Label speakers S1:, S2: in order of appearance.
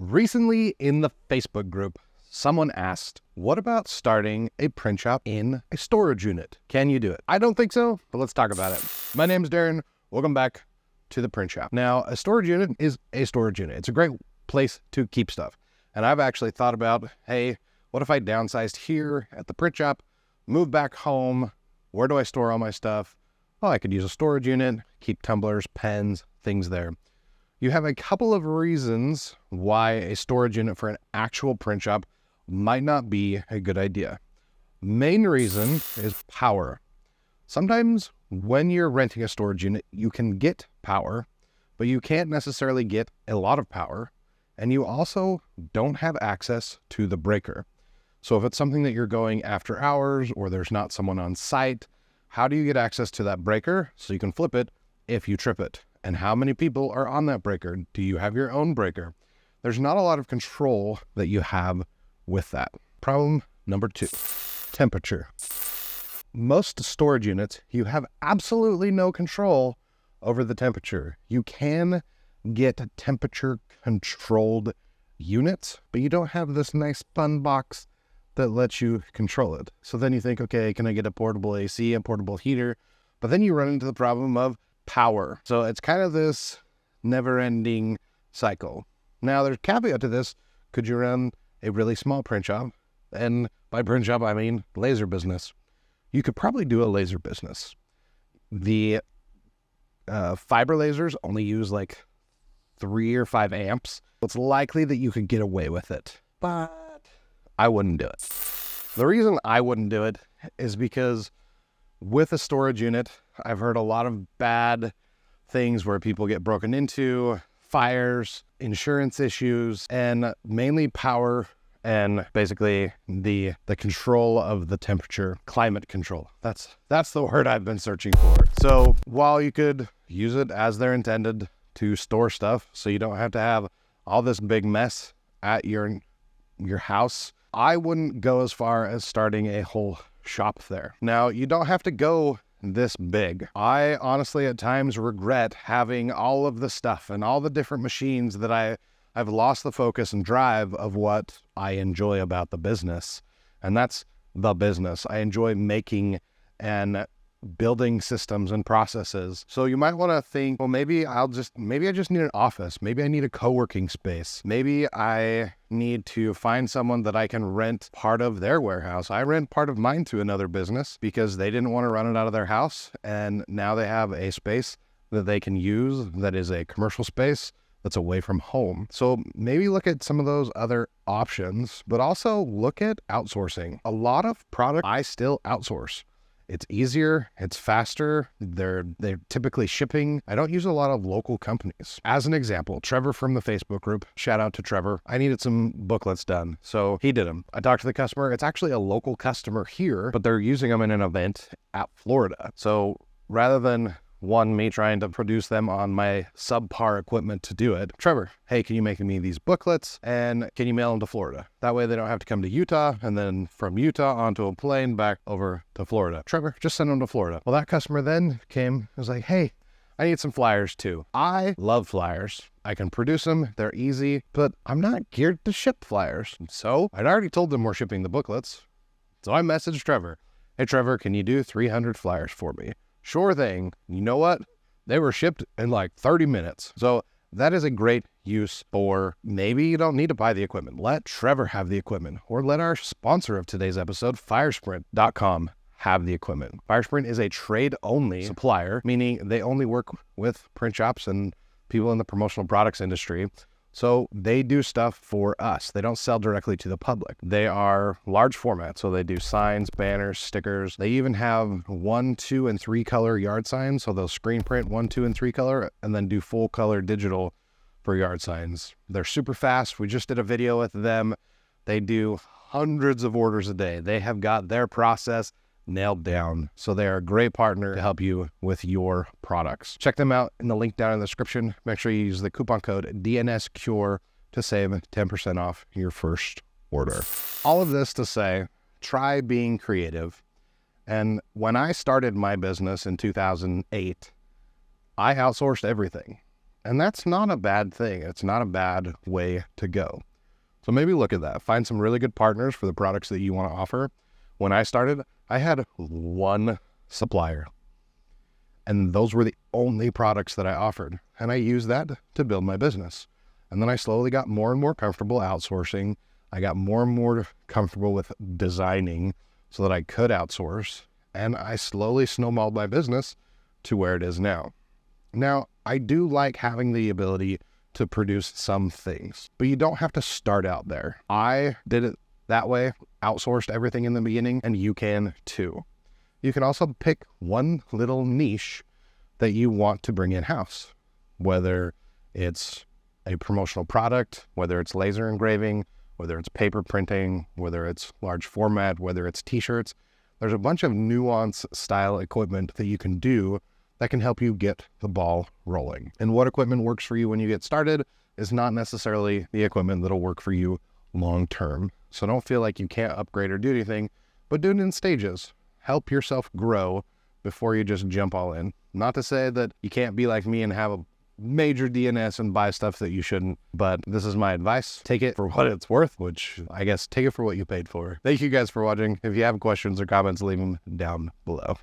S1: Recently in the Facebook group, someone asked, what about starting a print shop in a storage unit? Can you do it? I don't think so, but let's talk about it. My name's Darren. Welcome back to the print shop. Now, a storage unit is a storage unit. It's a great place to keep stuff. And I've actually thought about, hey, what if I downsized here at the print shop, moved back home? Where do I store all my stuff? Oh, I could use a storage unit, keep tumblers, pens, things there. You have a couple of reasons why a storage unit for an actual print shop might not be a good idea. Main reason is power. Sometimes when you're renting a storage unit, you can get power, but you can't necessarily get a lot of power, and you also don't have access to the breaker. So if it's something that you're going after hours or there's not someone on site, how do you get access to that breaker so you can flip it if you trip it? And how many people are on that breaker? Do you have your own breaker? There's not a lot of control that you have with that. Problem number 2, temperature. Most storage units, you have absolutely no control over the temperature. You can get temperature controlled units, but you don't have this nice fun box that lets you control it. So then you think, okay, can I get a portable AC, a portable heater? But then you run into the problem of power. So it's kind of this never-ending cycle. Now, there's a caveat to this. Could you run a really small print shop? And by print shop, I mean laser business. You could probably do a laser business. The fiber lasers only use like 3 or 5 amps. It's likely that you could get away with it, but I wouldn't do it. The reason I wouldn't do it is because with a storage unit, I've heard a lot of bad things where people get broken into, fires, insurance issues, and mainly power and basically the control of the temperature, climate control. That's the word I've been searching for. So while you could use it as they're intended to store stuff so you don't have to have all this big mess at your house, I wouldn't go as far as starting a whole shop there. Now, you don't have to go this big. I honestly at times regret having all of the stuff and all the different machines that I've lost the focus and drive of what I enjoy about the business. And that's the business. I enjoy making and building systems and processes. So you might want to think, well, maybe I just need an office. Maybe I need a co-working space. Maybe I need to find someone that I can rent part of their warehouse. I rent part of mine to another business because they didn't want to run it out of their house. And now they have a space that they can use that is a commercial space that's away from home. So maybe look at some of those other options, but also look at outsourcing. A lot of product I still outsource. It's easier, it's faster, they're typically shipping. I don't use a lot of local companies. As an example, Trevor from the Facebook group, shout out to Trevor. I needed some booklets done, so he did them. I talked to the customer. It's actually a local customer here, but they're using them in an event at Florida. So rather than me trying to produce them on my subpar equipment to do it, Trevor, hey, can you make me these booklets and can you mail them to Florida? That way they don't have to come to Utah and then from Utah onto a plane back over to Florida. Trevor, just send them to Florida. Well, that customer then came and was like, hey, I need some flyers too. I love flyers. I can produce them. They're easy, but I'm not geared to ship flyers. So I'd already told them we're shipping the booklets. So I messaged Trevor. Hey, Trevor, can you do 300 flyers for me? Sure thing. You know what? They were shipped in like 30 minutes. So that is a great use for maybe you don't need to buy the equipment. Let Trevor have the equipment, or let our sponsor of today's episode, Firesprint.com, have the equipment. Firesprint is a trade-only supplier, meaning they only work with print shops and people in the promotional products industry. So they do stuff for us. They don't sell directly to the public. They are large format. So they do signs, banners, stickers. They even have 1, 2, and 3 color yard signs. So they'll screen print 1, 2, and 3 color and then do full color digital for yard signs. They're super fast. We just did a video with them. They do hundreds of orders a day. They have got their process nailed down. So they are a great partner to help you with your products. Check them out in the link down in the description. Make sure you use the coupon code DNSCure to save 10% off your first order. All of this to say, try being creative. And when I started my business in 2008, I outsourced everything. And that's not a bad thing. It's not a bad way to go. So maybe look at that. Find some really good partners for the products that you want to offer. When I started, I had one supplier, and those were the only products that I offered. And I used that to build my business. And then I slowly got more and more comfortable outsourcing. I got more and more comfortable with designing so that I could outsource. And I slowly snowballed my business to where it is now. Now, I do like having the ability to produce some things, but you don't have to start out there. I did it that way, outsourced everything in the beginning, and you can too. You can also pick one little niche that you want to bring in-house, whether it's a promotional product, whether it's laser engraving, whether it's paper printing, whether it's large format, whether it's t-shirts. There's a bunch of nuance style equipment that you can do that can help you get the ball rolling. And what equipment works for you when you get started is not necessarily the equipment that'll work for you long term. So don't feel like you can't upgrade or do anything, but do it in stages. Help yourself grow before you just jump all in. Not to say that you can't be like me and have a major DNS and buy stuff that you shouldn't, but this is my advice. Take it for what it's worth, which I guess take it for what you paid for. Thank you guys for watching. If you have questions or comments, leave them down below.